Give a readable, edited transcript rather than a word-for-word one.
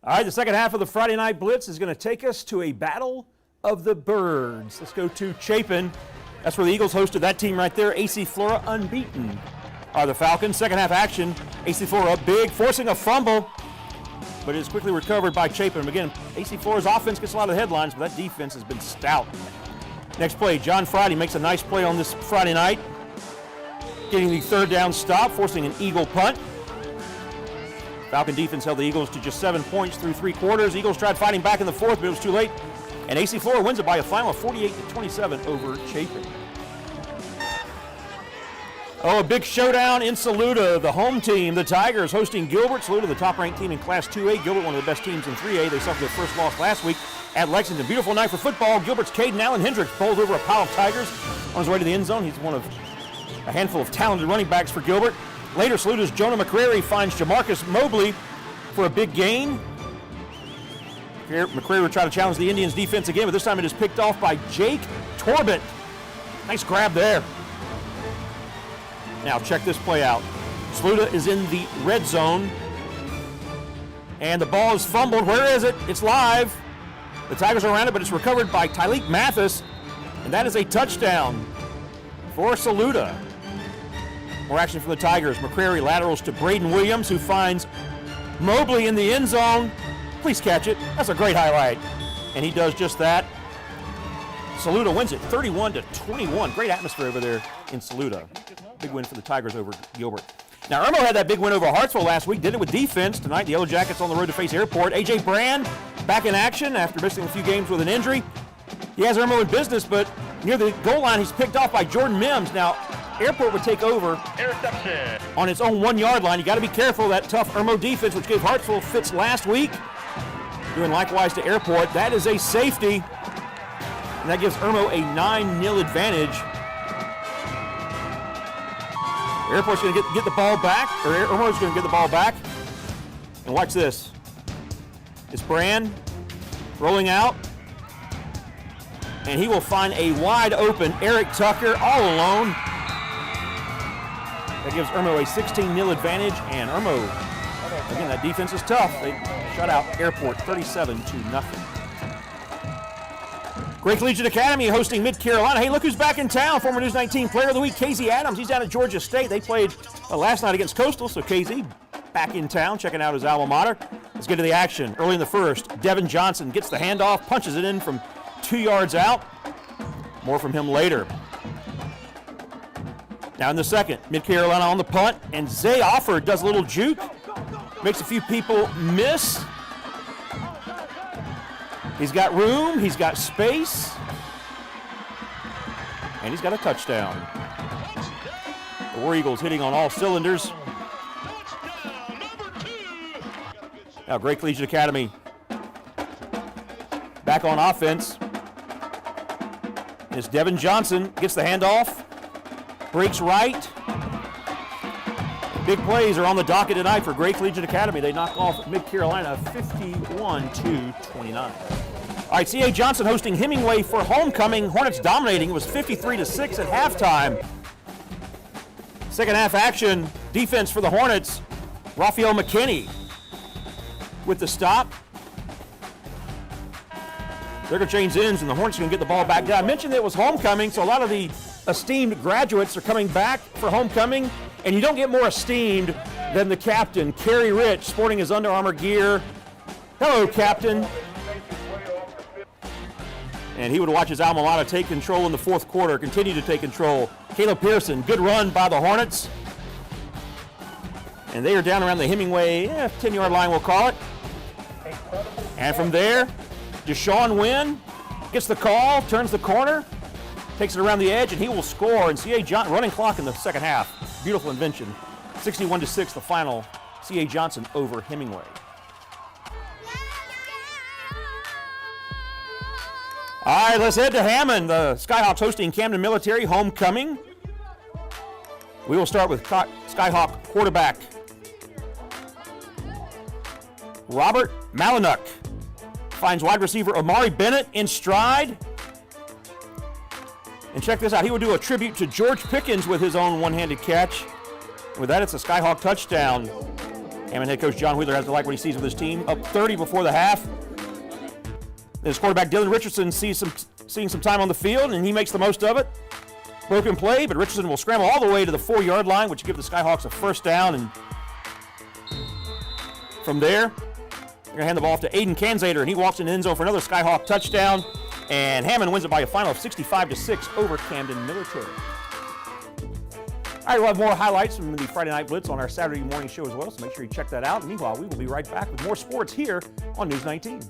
All right, the second half of the Friday Night Blitz is going to take us to a battle of the birds. Let's go to Chapin. That's where the Eagles hosted that team right there. AC Flora unbeaten are the Falcons. Second half action, AC Flora up big, forcing a fumble, but it is quickly recovered by Chapin. Again, AC Flora's offense gets a lot of the headlines, but that defense has been stout. Next play, John Friday makes a nice play on this Friday night, getting the third down stop, forcing an Eagle punt. Falcon defense held the Eagles to just 7 points through 3 quarters. Eagles tried fighting back in the fourth, but it was too late. And AC Flora wins it by a final of 48-27 over Chapin. Oh, a big showdown in Saluda. The home team, the Tigers, hosting Gilbert. Saluda, the top-ranked team in Class 2A. Gilbert, one of the best teams in 3A. They suffered their first loss last week at Lexington. Beautiful night for football. Gilbert's Caden Allen Hendricks bowled over a pile of Tigers on his way to the end zone. He's one of a handful of talented running backs for Gilbert. Later, Saluda's Jonah McCrary finds Jamarcus Mobley for a big gain. McCrary will try to challenge the Indians' defense again, but this time it is picked off by Jake Torbett. Nice grab there. Now check this play out. Saluda is in the red zone, and the ball is fumbled. Where is it? It's live. The Tigers are around it, but it's recovered by Tyleek Mathis, and that is a touchdown for Saluda. More action for the Tigers. McCrary laterals to Braden Williams, who finds Mobley in the end zone. Please catch it. That's a great highlight. And he does just that. Saluda wins it 31-21. Great atmosphere over there in Saluda. Big win for the Tigers over Gilbert. Now, Irmo had that big win over Hartsville last week. Did it with defense. Tonight, the Yellow Jackets on the road to face Airport. A.J. Brand back in action after missing a few games with an injury. He has Irmo in business, but near the goal line, he's picked off by Jordan Mims. Now, Airport would take over on its own 1 yard line. You got to be careful of that tough Irmo defense, which gave Hartsville fits last week. Doing likewise to Airport. That is a safety, and that gives Irmo a 9-0 advantage. Airport's going to get the ball back, or Irmo's going to get the ball back. And watch this. It's Brand rolling out, and he will find a wide open Eric Tucker all alone. That gives Irmo a 16-0 advantage, and Irmo, again, that defense is tough. They shut out Airport 37-0. Great Collegiate Academy hosting Mid-Carolina. Hey, look who's back in town. Former News 19 Player of the Week, KZ Adams. He's down at Georgia State. They played last night against Coastal, so KZ back in town, checking out his alma mater. Let's get to the action. Early in the first, Devin Johnson gets the handoff, punches it in from 2 yards out. More from him later. Now in the second, Mid-Carolina on the punt, and Zay Offord does a little juke. Makes a few people miss. He's got room, he's got space, and he's got a touchdown. The War Eagles hitting on all cylinders. Now Great Collegiate Academy back on offense. It's Devin Johnson, gets the handoff, breaks right. Big plays are on the docket tonight for Great Collegiate Academy. They knock off Mid-Carolina 51-29. All right, C.A. Johnson hosting Hemingway for homecoming. Hornets dominating. It was 53-6 at halftime. Second half action, defense for the Hornets. Raphael McKinney with the stop. They're going to change ends, and the Hornets are going to get the ball back down. I mentioned that it was homecoming, so a lot of the esteemed graduates are coming back for homecoming, and you don't get more esteemed than the captain, Kerry Rich, sporting his Under Armour gear. Hello, Captain. And he would watch his alma mater take control in the fourth quarter, continue to take control. Caleb Pearson, good run by the Hornets. And they are down around the Hemingway 10-yard line, we'll call it. And from there, Deshaun Wynn gets the call, turns the corner, takes it around the edge, and he will score. And C.A. Johnson, running clock in the second half. Beautiful invention. 61-6, the final. C.A. Johnson over Hemingway. All right, let's head to Hammond. The Skyhawks hosting Camden Military homecoming. We will start with Skyhawk quarterback Robert Malinuk. Finds wide receiver Amari Bennett in stride. And check this out. He will do a tribute to George Pickens with his own one-handed catch. With that, it's a Skyhawk touchdown. Hammond head coach John Wheeler has to like what he sees with his team. Up 30 before the half. His quarterback Dylan Richardson seeing some time on the field, and he makes the most of it. Broken play, but Richardson will scramble all the way to the 4-yard line, which will give the Skyhawks a first down. And from there, they're going to hand the ball off to Aiden Kanzader, and he walks in the end zone for another Skyhawk touchdown. And Hammond wins it by a final of 65-6 over Camden Military. All right, we'll have more highlights from the Friday Night Blitz on our Saturday morning show as well, so make sure you check that out. And meanwhile, we will be right back with more sports here on News 19.